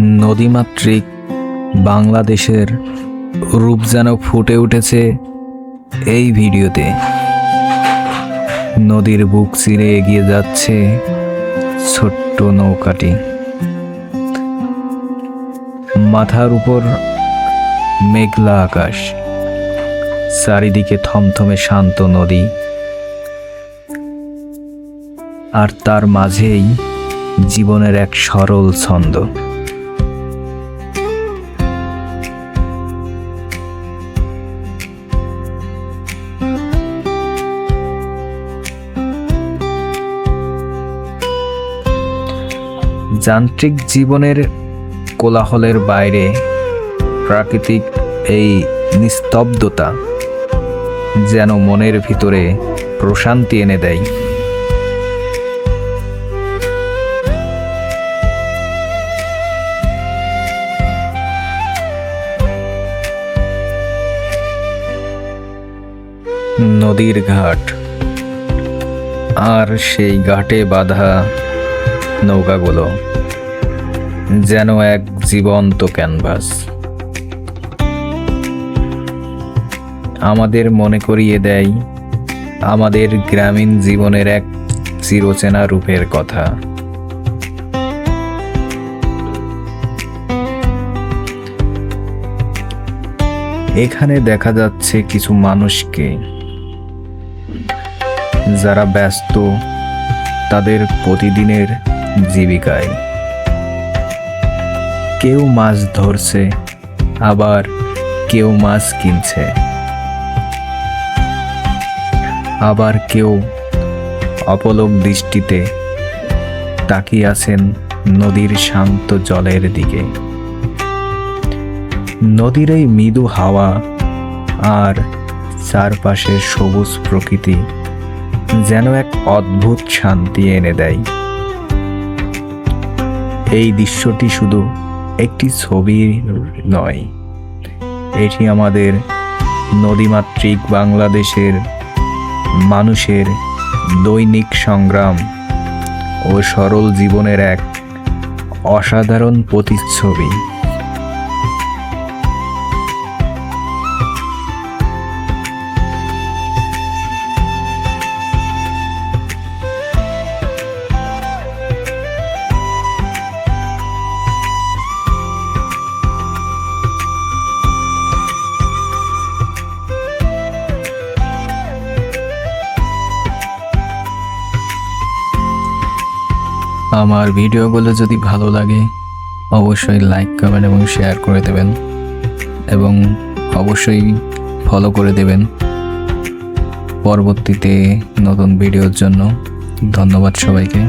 নদীমাতৃক বাংলাদেশের রূপ যেন ফুটে উঠেছে এই ভিডিওতে। নদীর বুক চিরে এগিয়ে যাচ্ছে ছোট্ট নৌকাটি। মাথার উপর মেঘলা আকাশ, চারিদিকে থমথমে শান্ত নদী, আর তার মাঝেই জীবনের এক সরল ছন্দ। যান্ত্রিক জীবনের কোলাহলের বাইরে প্রাকৃতিক এই নিস্তব্ধতা যেন মনের ভিতরে প্রশান্তি এনে দেয়। নদীর ঘাট, আর সেই ঘাটে বাঁধা নৌকাগুলো যেন এক জীবন্ত ক্যানভাস, আমাদের মনে করিয়ে দেয় আমাদের গ্রামীণ জীবনের এক চিরচেনা রূপের কথা। এখানে দেখা যাচ্ছে কিছু মানুষকে যারা ব্যস্ত তাদের প্রতিদিনের জীবিকায়। কেউ মাছ ধরছে, আবার কেউ মাছ কিনছে, আবার কেউ অপলক দৃষ্টিতে তাকিয়ে আছেন নদীর শান্ত জলের দিকে। নদীর এই মৃদু হাওয়া আর চারপাশের সবুজ প্রকৃতি যেন এক অদ্ভুত শান্তি এনে দেয়। এই দৃশ্যটি শুধু একটি ছবি নয়, এটি আমাদের নদীমাতৃক বাংলাদেশের মানুষের দৈনিক সংগ্রাম ও সরল জীবনের এক অসাধারণ প্রতিচ্ছবি। আমার ভিডিওগুলো যদি ভালো লাগে অবশ্যই লাইক, কমেন্ট এবং শেয়ার করে দেবেন, এবং অবশ্যই ফলো করে দেবেন পরবর্তীতে নতুন ভিডিওর জন্য। ধন্যবাদ সবাইকে।